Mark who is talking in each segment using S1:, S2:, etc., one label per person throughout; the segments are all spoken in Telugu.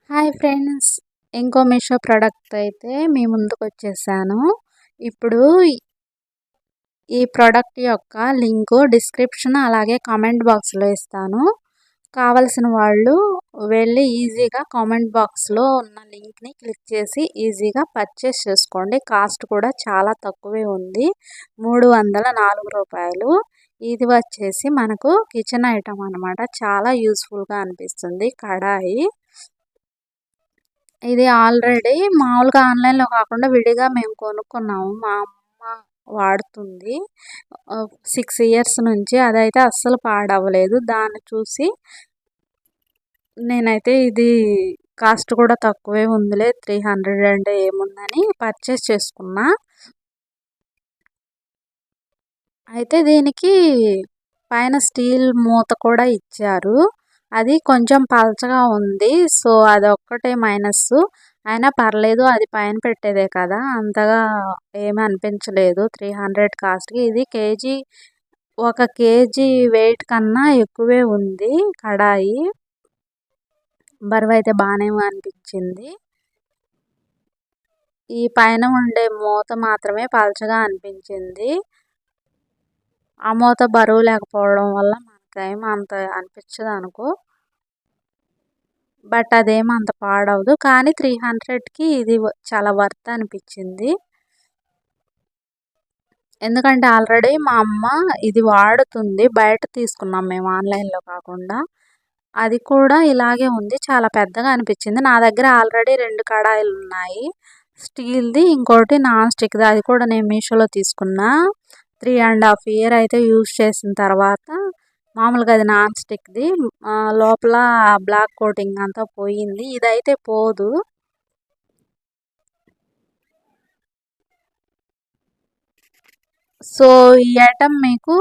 S1: హాయ్ ఫ్రెండ్స్, ఇంకో మీషో ప్రోడక్ట్ అయితే మీ ముందుకు వచ్చేసాను. ఇప్పుడు ఈ ప్రోడక్ట్ యొక్క లింకు డిస్క్రిప్షన్ అలాగే కామెంట్ బాక్స్లో ఇస్తాను. కావలసిన వాళ్ళు వెళ్ళి ఈజీగా కామెంట్ బాక్స్లో ఉన్న లింక్ని క్లిక్ చేసి ఈజీగా పర్చేస్ చేసుకోండి. కాస్ట్ కూడా చాలా తక్కువే ఉంది, 304 రూపాయలు. ఇది వచ్చేసి మనకు కిచెన్ ఐటమ్ అనమాట. చాలా యూస్ఫుల్గా అనిపిస్తుంది కడాయి. ఇది ఆల్రెడీ మామూలుగా ఆన్లైన్లో కాకుండా విడిగా మేము కొనుక్కున్నాము. మా అమ్మ వాడుతుంది 6 ఇయర్స్ నుంచి. అదైతే అస్సలు పాడవలేదు. దాన్ని చూసి నేనైతే ఇది కాస్ట్ కూడా తక్కువే ఉందిలే, 300 అంటే ఏముందని పర్చేస్ చేసుకున్నా. అయితే దీనికి పైన స్టీల్ మూత కూడా ఇచ్చారు. అది కొంచెం పలచగా ఉంది. సో అదొక్కటే మైనస్. అయినా పర్లేదు, అది పైన పెట్టేదే కదా, అంతగా ఏమీ అనిపించలేదు 300 కాస్ట్కి. ఇది ఒక కేజీ వెయిట్ కన్నా ఎక్కువే ఉంది కడాయి. బరువైతే బాగానే అనిపించింది. ఈ పైన ఉండే మూత మాత్రమే పలచగా అనిపించింది. ఆ మూత బరువు లేకపోవడం వల్ల మనకేం అంత అనిపించదు అనుకో. బట్ అదేమో అంత పాడవదు. కానీ 300కి ఇది చాలా వర్త్ అనిపించింది. ఎందుకంటే ఆల్రెడీ మా అమ్మ ఇది వాడుతుంది. బయట తీసుకున్నాం మేము, ఆన్లైన్లో కాకుండా. అది కూడా ఇలాగే ఉంది, చాలా పెద్దగా అనిపించింది. నా దగ్గర ఆల్రెడీ 2 కడాయిలు ఉన్నాయి, స్టీల్ది, ఇంకోటి నాన్ స్టిక్ది. అది కూడా నేను మీషోలో తీసుకున్నా. 3.5 ఇయర్ అయితే యూజ్ చేసిన తర్వాత, మామూలుగా అది నాన్ స్టిక్ది, లోపల బ్లాక్ కోటింగ్ అంతా పోయింది. ఇదైతే పోదు. సో ఈ ఐటమ్ మీకు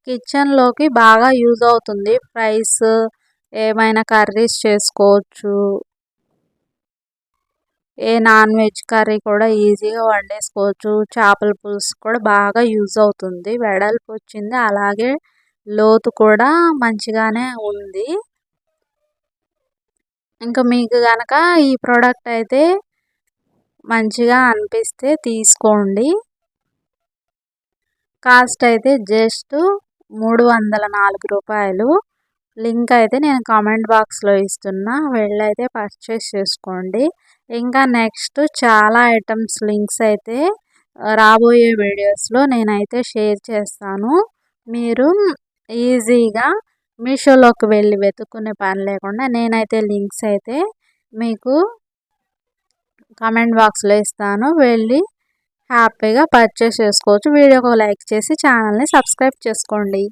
S1: కిచెన్లోకి బాగా యూజ్ అవుతుంది. ఫ్రైస్, ఏమైనా కర్రీస్ చేసుకోవచ్చు. ఏ నాన్ వెజ్ కర్రీ కూడా ఈజీగా వండేసుకోవచ్చు. చేపల పులుసు కూడా బాగా యూజ్ అవుతుంది. వెడల్పు వచ్చింది, అలాగే లోతు కూడా మంచిగానే ఉంది. ఇంకా మీకు కనుక ఈ ప్రోడక్ట్ అయితే మంచిగా అనిపిస్తే తీసుకోండి. కాస్ట్ అయితే జస్ట్ 304 రూపాయలు. లింక్ అయితే నేను కామెంట్ బాక్స్లో ఇస్తున్నా, వెళ్ళైతే పర్చేస్ చేసుకోండి. ఇంకా నెక్స్ట్ చాలా ఐటమ్స్ లింక్స్ అయితే రాబోయే వీడియోస్లో నేనైతే షేర్ చేస్తాను. మీరు ఈజీగా మీషోలోకి వెళ్ళి వెతుక్కునే పని లేకుండా నేనైతే లింక్స్ అయితే మీకు కామెంట్ బాక్స్లో ఇస్తాను. వెళ్ళి హ్యాపీగా పర్చేస్ చేసుకోవచ్చు. వీడియోకి లైక్ చేసి ఛానల్ని సబ్స్క్రైబ్ చేసుకోండి.